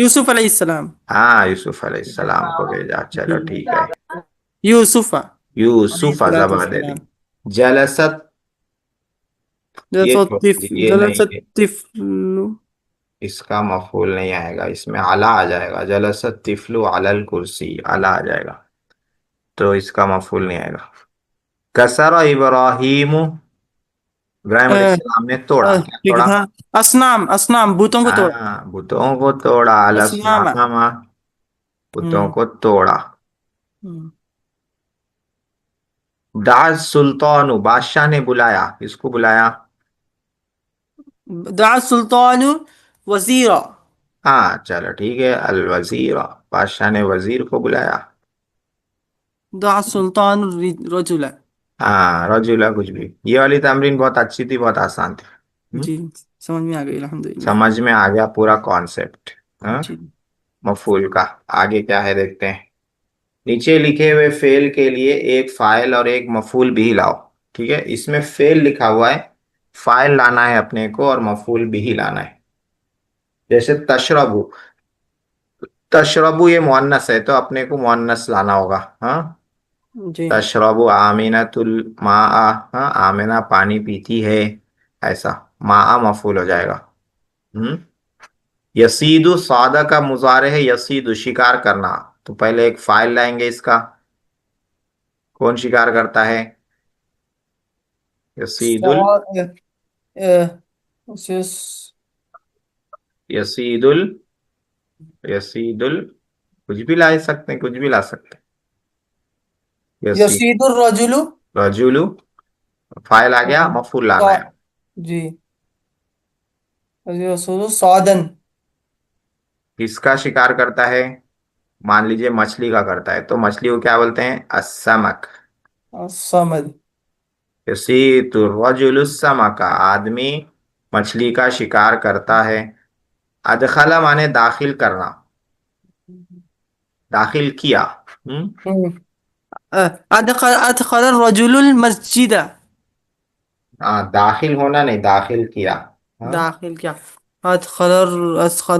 S2: यूसुफ अलैहिस्सलाम।
S1: हाँ यूसुफ अलैहिस्सलाम को भेजा, चलो ठीक है।
S2: यूसुफ
S1: यूसुफ जबर दे दी।
S2: अलैहिस्सलाम।
S1: जलसत, ये छोड़ दीजिए, ये नहीं,
S2: जलसत तिफ्लु।
S1: इसका मफूल नहीं आएगा, इसमें आला आ जाएगा। जलसत तिफलु अलल कुर्सी, आला आ जाएगा, तो इसका मफूल नहीं आएगा। कसर इब्राहिम, इब्राहिम अलैहिस्सलाम ने तोड़ा, क्या
S2: ठीक
S1: तोड़ा?
S2: था। असनाम असनाम भूतों को तोड़ा।
S1: हाँ बुतों को तोड़ा,
S2: असनामा।
S1: अलसनामा, बुतों
S2: हम्म।
S1: को तोड़ा।
S2: हम्म।
S1: दास सुल्तानु, बादशाह ने बुलाया, किसको बुलाया?
S2: दआ सुल्तान वजीरा।
S1: हाँ चलो ठीक है, अल वजीर, बादशाह ने वजीर को बुलाया।
S2: दआ सुल्तान रजुला।
S1: हाँ रजुला, कुछ भी, ये वाली तमरीन बहुत अच्छी थी, बहुत आसान थी। हम्म,
S2: जी। समझ में आ गई अल्हम्दुलिल्लाह।
S1: समझ में आ गया पूरा कॉन्सेप्ट। हाँ,
S2: जी।
S1: मफूल का। आगे क्या है देखते हैं। नीचे लिखे हुए फेल के लिए एक फाइल और एक मफूल भी लाओ। ठीक है, इसमें फेल लिखा हुआ है, फाइल लाना है अपने को, और मफूल भी लाना है। जैसे तशरबू, तशरबू ये मुअन्नस है, तो अपने को मुअन्नस लाना होगा। हाँ,
S2: जी।
S1: तशरबु आमिनतुल माआ, हाँ आमिना पानी पीती है, ऐसा। माआ मफूल हो जाएगा। हम्म यसीदु, सादा का मुजारे है, यसीदु शिकार करना। तो पहले एक फाइल लाएंगे इसका, कौन शिकार करता है? यसीदुल,
S2: सौ- अ, अ,
S1: यसीदुल, यसीदुल, कुछ भी ला सकते हैं, कुछ भी ला सकते हैं। यसी,
S2: यसीदुर रजुलु
S1: रजुलु, फाइल आ गया, मफूल लाना
S2: सा-
S1: है।
S2: जी, यसूदु सौदन।
S1: किसका शिकार करता है? मान लीजिए मछली का करता है, तो मछली को क्या बोलते हैं? अस्समक।
S2: समद।
S1: यसीतु रजुलु समका, आदमी मछली का शिकार करता है। अदखला माने दाखिल करना, दाखिल किया। हम्म।
S2: हम्म। अदखल अदखल रजुलुल मस्जिद।
S1: हाँ, दाखिल होना नहीं, दाखिल किया। हाँ।
S2: दाखिल क्या? अदखल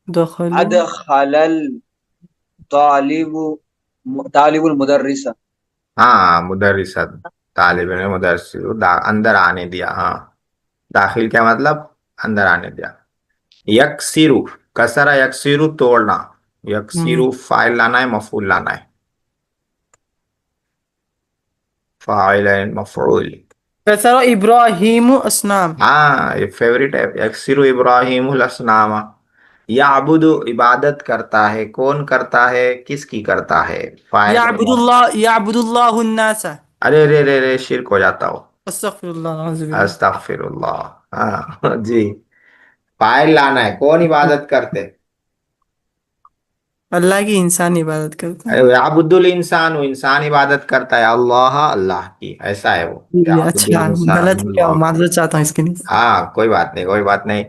S2: दखलू।
S3: अदखलल तालिबु तालिबुल मुदर्रिसा।
S1: हाँ, मुदर्रिसत, तालिब ने मुदर्रिस अंदर आने दिया। हाँ, दाखिल क्या मतलब? अंदर आने दिया। यकसिरु, कसरा यकसिरु, तोड़ना।
S2: हम्म।
S1: यकसिरु फाइल लाना है, मफूल लाना है। फाइल मफूल।
S2: कसरो इब्राहिम असनाम।
S1: हाँ, ये फेवरेट है। यकसिरु इब्राहिमुल असनामा। याबुदु, इबादत करता है। कौन करता है? किसकी करता है? फाइल और मफूल।
S2: याबुदुल्लाह उन्नास।
S1: अरे रे रे रे, शिरक हो जाता हो।
S2: अस्तगफिरुल्लाह नऊजुबिल्लाह।
S1: अस्तगफिरुल्लाह। हाँ जी। फाइल लाना है, कौन इबादत करते?
S2: अल्लाह की इंसान इबादत करता है।
S1: अरे याबुदुल इंसान, वो इंसान इबादत करता है अल्लाह, अल्लाह की, ऐसा है वो।
S2: ये
S1: याबुदुल
S2: अच्छा,
S1: इंसान
S2: गलत हो गया,
S1: अल्लाह।
S2: माजरत चाहता हूँ इसके लिए।
S1: हाँ, कोई बात नहीं, कोई बात नहीं।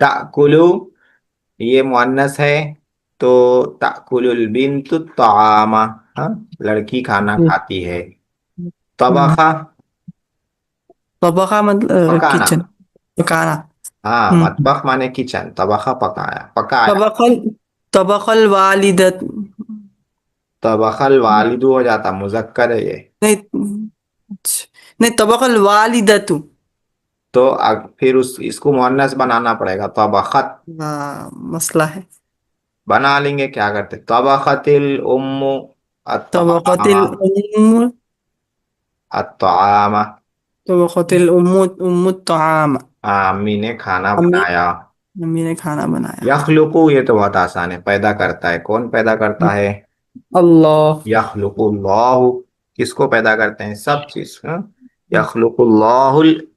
S1: ताकुलु, ये मुअन्नस है, तो ताकुलुल बिन्तु तामा। हाँ, लड़की खाना
S2: हम्म।
S1: खाती है। तबखा,
S2: तबखा मतलब
S1: पकाना।
S2: किचन, पकाना।
S1: हाँ,
S2: हम्म।
S1: मतबख माने किचन, तबखा पकाया, पकाया।
S2: तबखल तबखल वालिदत।
S1: तबखल वालिदु हो जाता, मुजक्कर है ये।
S2: नहीं, नहीं, तबखल वालिदतु।
S1: तो फिर उस इसको मुअन्नस बनाना पड़ेगा, तबखत।
S2: हाँ, मसला है।
S1: बना लेंगे, क्या करते? तबखतिल उम्मु
S2: तबखतिल
S1: अत्तामा,
S2: उम्म
S1: अत्तामा।
S2: तबखतिल उम्मु तआम।
S1: हाँ, अम्मी ने खाना
S2: अम्मी
S1: बनाया।
S2: अम्मी ने खाना बनाया।
S1: यखलुकु, ये तो बहुत आसान है, पैदा करता है। कौन पैदा करता है?
S2: अल्लाह।
S1: यखलुकुल्लाहु, किसको पैदा करते हैं? सब चीज। हाँ? यखलुकुल्लाहुल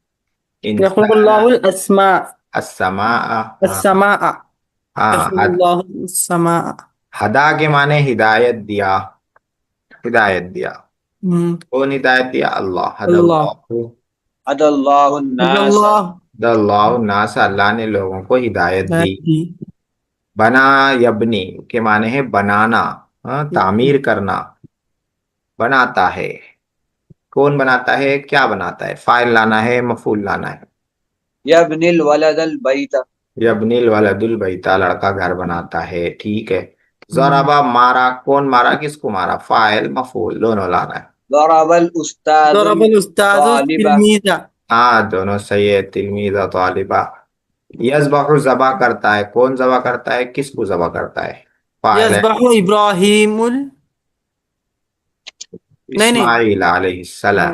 S1: इंसान,
S2: यखलुकुल्लाहुल अस्मा
S1: अस्समा। हाँ।
S2: अस्समाअ।
S1: हाँ,
S2: यखलुकुल्लाहुल अस्समाअ।
S1: हदा के माने हिदायत दिया, हिदायत दिया।
S2: हम्म।
S1: कौन हिदायत दिया? अल्लाह,
S2: अल्लाह।
S1: हदल्लाहु।
S3: अदल्लाहु नास।
S2: अल्लाह।
S1: हदल्लाहु नास, अल्लाह ने लोगों को हिदायत दी। बना, यबनी के माने है बनाना। हाँ, तामीर करना, बनाता है। कौन बनाता है? क्या बनाता है? फाइल लाना है, मफूल लाना है।
S3: यबनिल वलदल बैत।
S1: यबनील वलदुल बैता, लड़का घर बनाता है। ठीक है।
S2: हम्म।
S1: जराबा, मारा। कौन मारा? किसको मारा? फाइल मफूल दोनों लाना है।
S3: दरबल उस्तादुल
S2: दरबल उस्तादु
S3: तालिबा।
S2: तिलमीजा।
S1: हाँ, दोनों सही है। तिलमीज़ा तालिबा। यज़बहु, जबा करता है। कौन जबा करता है? किसको जबा करता है? फाइल है,
S2: यज़बहु इब्राहीमुल। नहीं, नहीं।
S1: इस्माइल अलैहिस्सलाम।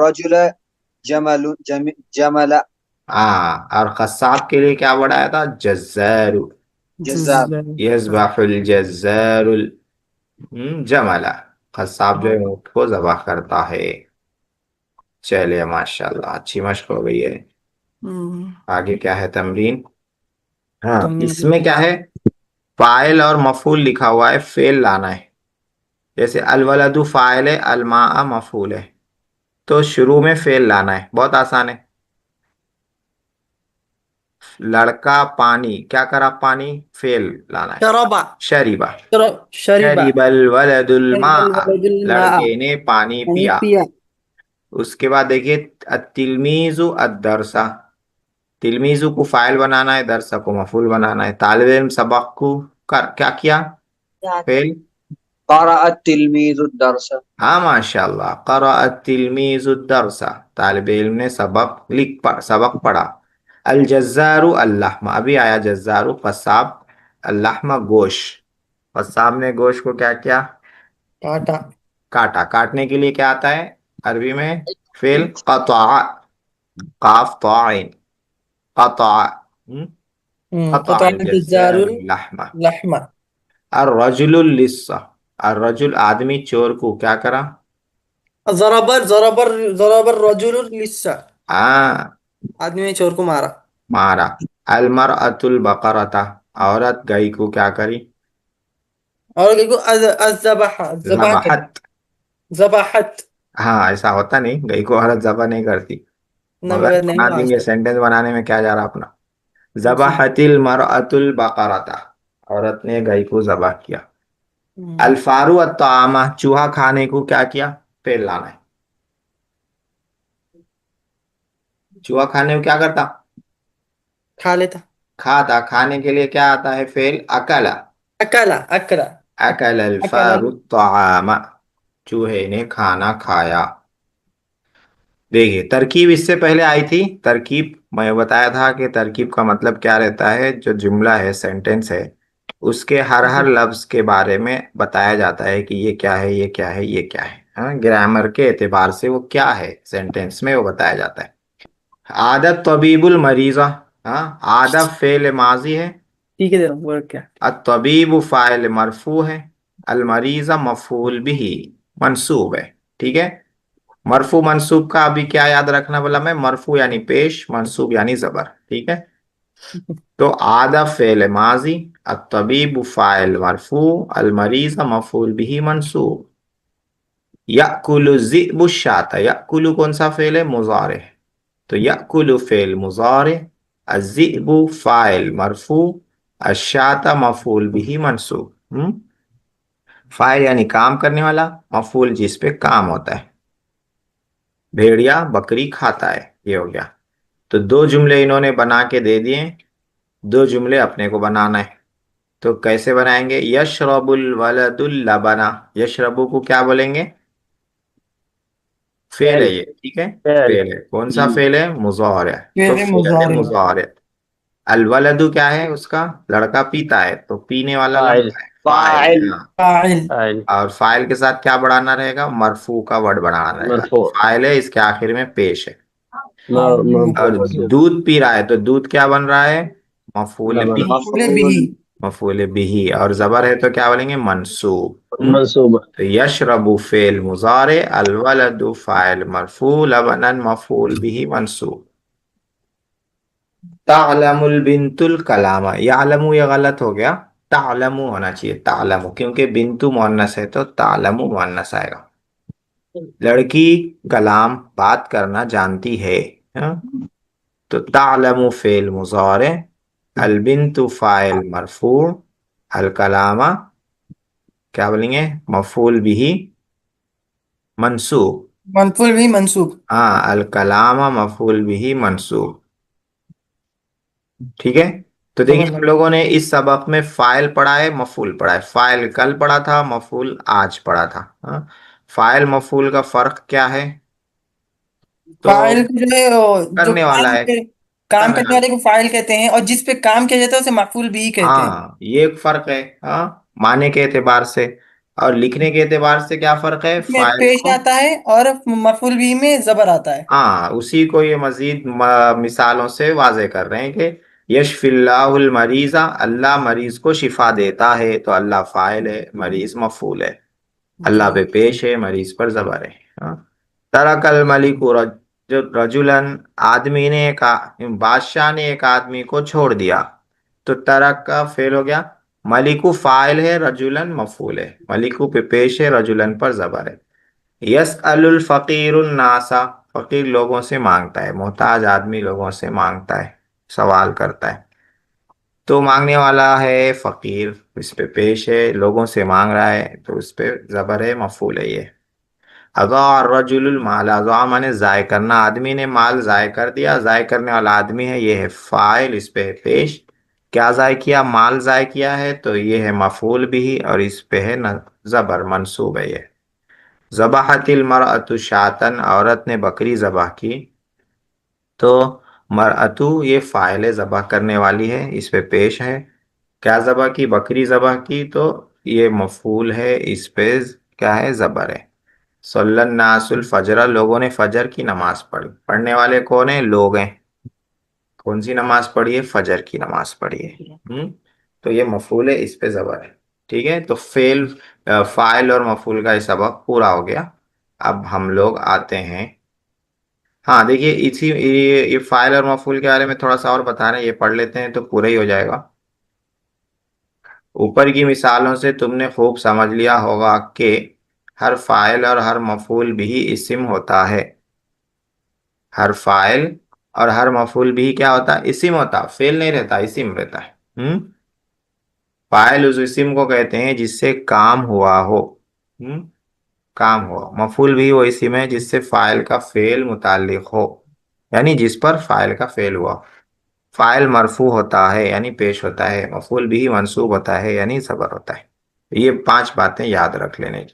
S3: रजुल जमला।
S1: हाँ, और कसाब के लिए क्या बढ़ाया था? जज़ारु।
S3: जज़ार।
S1: यज़बहुल जज़ारुल जमला, कसाब जो है ऊँट को जबा करता है। चलिए, माशाल्लाह, अच्छी मशक हो गई है।
S2: हम्म।
S1: आगे क्या है? तमरीन। हाँ,
S2: तमीम।
S1: इसमें क्या है? फाइल और मफूल लिखा हुआ है, फेल लाना है। जैसे अलवलदु फाइल है, अलमा मफूल है, तो शुरू में फेल लाना है, बहुत आसान है। लड़का पानी, क्या करा? पानी, फेल लाना है।
S2: शरबा।
S1: शरीबा,
S2: शरीबा।
S1: शरीबल वलदुल मा,
S2: शरबल वलदुल माआ।
S1: लड़के ने पानी
S2: पानी
S1: पिया।
S2: पिया।
S1: उसके बाद देखिए, तिलमीजु अदरसा, तिलमीजु को फाइल बनाना है, दरसा को मफूल बनाना है। तालिब इल्म सबक को क्या किया? फेल।
S3: क़रअत तिलमीज़ु दरस।
S1: हाँ, माशाल्लाह, क़रअत तिलमीज़ु दरसा, तालिब इल्म ने सबक पढ़ा। अल जज़्ज़ारु अल्लाहमा, अभी आया जज़्ज़ारु, कसाब। अल्लाहमा गोश्त, कसाब ने गोश्त को क्या किया?
S2: काटा।
S1: काटा। काटने के लिए क्या आता है अरबी में? फेल, क़तअ, काफ तो आइन। कता कता
S2: कतअ
S1: अल
S2: जज़ारुल
S1: जज़ारुल लहमा।
S2: लहमा।
S1: अर्रजुलुल लिस्सा, अर्रजुल आदमी चोर को क्या करा?
S2: ज़रबर ज़रबर ज़रबर रजुलुल लिस्सा।
S1: हाँ,
S2: आदमी ने चोर को मारा।
S1: मारा। अल मरअतुल बकरता, औरत गाय को क्या करी?
S2: और देखो अज़बह ज़बह कर।
S1: ज़बहत।
S2: ज़बहत।
S1: हाँ, ऐसा होता नहीं, गाय को औरत ज़बह नहीं करती।
S2: ना
S1: मगर
S2: मगर नहीं
S1: बना
S2: हुआ आज
S1: देंगे,
S2: तक।
S1: सेंटेंस बनाने में क्या जा रहा अपना।
S2: जी।
S1: ज़बहतिल मरअतुल बकरता, औरत ने गाय को ज़बह किया।
S2: हम्म,
S1: अल्फारू अत्तामा, चूहा खाने को क्या किया? फेल लाना है। चूहा खाने को क्या करता?
S2: खा लेता।
S1: खाता। खाने के लिए क्या आता है? फेल अकला।
S2: अकला अकला।
S1: अकल
S2: अकला।
S1: अल्फारू त्तामा, चूहे ने खाना खाया। देखिए, तरकीब इससे पहले आई थी। तरकीब मैं बताया था कि तरकीब का मतलब क्या रहता है। जो जुमला है, सेंटेंस है, उसके हर हर
S2: जी।
S1: लफ्ज के बारे में बताया जाता है कि ये क्या है, ये क्या है, ये क्या है। हाँ, ग्रामर के एतबार से वो क्या है सेंटेंस में, वो बताया जाता है। आदत तबीबुल मरीजा। हाँ, आदत फेल माजी है।
S2: ठीक है, दे रहा हूँ वर्क क्या।
S1: अतबीब फ़ाइल मरफू है। अल मरीजा मफूल बिही मंसूब है। ठीक है। मरफू मंसूब का अभी क्या याद रखना बोला मैं? मरफू यानी पेश, मंसूब यानी जबर। ठीक है। तो आदा फेल माजी, अतबीब फ़ाइल मरफू, अल मरीजा मफूल बिही मंसूब। याकुलु ज़िबु शाता, याकुलु कौन सा फेल है? मुजारे। तो याकुलु फेल मुजारे, अज़िबु फ़ाइल मरफू, अशाता मफूल बिही मंसूब। फाइल यानी काम करने वाला, मफूल जिस पे काम होता है। भेड़िया बकरी खाता है, ये हो गया। तो दो जुमले इन्होंने बना के दे दिए। दो जुमले अपने को बनाना है। तो कैसे बनाएंगे? यशरबुल वलदुल लबना, यशरबु को क्या बोलेंगे? फेल है
S3: फेल।
S1: ये। ठीक है।
S3: फेल।
S1: फेल है। कौन सा फेल है? मुजारे। तो
S2: मेरे
S1: फेल है
S2: मुजारे।
S1: मुजारे। अल वलदु क्या है उसका? लड़का पीता है, तो पीने वाला
S3: फाइल।
S1: लड़का है, फाइल है।
S3: फाइल।
S1: हाँ।
S2: फाइल।
S3: फाइल।
S1: और फाइल के साथ क्या बढ़ाना रहेगा? मरफू का वर्ड बढ़ाना रहेगा।
S3: मरफू।
S1: फाइल है, इसके आखिर में पेश है।
S3: मरफू
S1: और
S3: मंसूब।
S1: दूध पी रहा है, तो दूध क्या बन रहा है? मफूल
S3: लबन
S1: बिही।
S2: मफूले बिही।
S1: मफूल बिही। और जबर है तो क्या बोलेंगे? मंसूब।
S3: मंसूब।
S1: तो यशरबु फेल मुजारे, अल वलदु फाइल मरफू, लबनन मफूल बिही मंसूब। तालमुल बिंतुल कलामा, यालमु ये गलत हो गया, तालमु होना चाहिए। तालमु, क्योंकि बिंतु मुअन्नस है तो तालमु मुअन्नस आएगा। लड़की कलाम बात करना जानती है। हाँ? तो तालमु फेल मुजारे, अल बिंतु फाइल मरफू, अल कलामा क्या बोलेंगे? मफूल बिही मंसूब।
S2: मनफूल भी मंसूब।
S1: हाँ, अल कलामा मफूल बिही मंसूब। ठीक है। तो देखिए,
S2: समझ
S1: हम
S2: गया।
S1: लोगों ने इस सबक में फाइल पढ़ा है, मफूल पढ़ा है। फाइल कल पढ़ा था, मफूल आज पढ़ा था। हाँ? फाइल मफूल का फर्क क्या है? तो
S2: फाइल को जो है जो
S1: करने वाला है,
S2: काम
S1: करने
S2: करने
S1: वाला।
S2: वाले को फाइल कहते हैं, और जिस पे काम किया जाता है उसे मफूल भी कहते हैं।
S1: हाँ, ये एक फर्क है। हाँ, माने के एतबार से। और लिखने के एतबार से क्या फर्क है?
S2: इसमें
S1: फाइल
S2: पेश
S1: को।
S2: आता है और मफूल भी में जबर आता है।
S1: हाँ, उसी को ये मजीद मिसालों से वाजे कर रहे हैं कि यशफिल्लाहुल मरीजा, अल्लाह मरीज को शिफा देता है। तो अल्लाह फाइल है, मरीज मफूल है।
S2: जी।
S1: अल्लाह पे पेश है, मरीज पर जबर है। हाँ? तरकल मलिक रजुलन, आदमी ने एक बादशाह ने एक आदमी को छोड़ दिया। तो तरक का फेल हो गया। मलिकु फाइल है, रजुलन मफूल है। मलिकु पे पेश है, रजुलन पर जबर है। यस अलुल फकीरुन नासा, फकीर लोगों से मांगता है, मोहताज आदमी लोगों से मांगता है, सवाल करता है। तो मांगने वाला है फकीर, इस पे पेश है, लोगों से मांग रहा है, तो उस पे जबर है, मफूल है ये। अज़ा रजुलुल माल, अज़ा माने जाय करना, आदमी ने माल जाय कर दिया। जाय करने वाला आदमी है, ये है फाइल, इस पे है पेश। क्या जाय किया? माल जाय किया है, तो ये है मफूल भी, और इस पे है न जबर, मंसूब है ये। ज़बहतिल मरअतु शातन, औरत ने बकरी ज़बह की। तो मरअतु ये फाइल है, ज़बह करने वाली है, इस पे पेश है। क्या ज़बह की? बकरी ज़बह की, तो ये मफूल है, इस पे क्या है? ज़बर है। सल्लन नासुल फजरा, लोगों ने फजर की नमाज पढ़ी। पढ़ने वाले कौन है? लोग हैं। कौन सी नमाज पढ़ी है? फजर की नमाज पढ़ी है। तो ये मफूल है, इस पे जबर है। ठीक है, तो फाइल और मफूल का ये सबक पूरा हो गया। अब हम लोग आते हैं, हाँ देखिए, ये फाइल और मफूल के बारे में थोड़ा सा और बता रहे हैं, ये पढ़ लेते हैं तो पूरा ही हो जाएगा। ऊपर की मिसालों से तुमने खूब समझ लिया होगा कि हर फाइल और हर मफूल भी इस्म होता है। हर फाइल और हर मफूल भी क्या होता है? इस्म होता, फेल नहीं रहता, इस्म रहता है। फाइल उस इस्म को कहते हैं जिससे काम हुआ हो। हम्म काम हुआ। मफूल भी वो इस्म है जिससे फाइल का फेल मुताल्लिक हो, यानी जिस पर फाइल का फेल हुआ। फाइल मरफू होता है यानी पेश होता है, मफूल भी मंसूब होता है यानी सबर होता है। ये 5 बातें याद रख लेने की।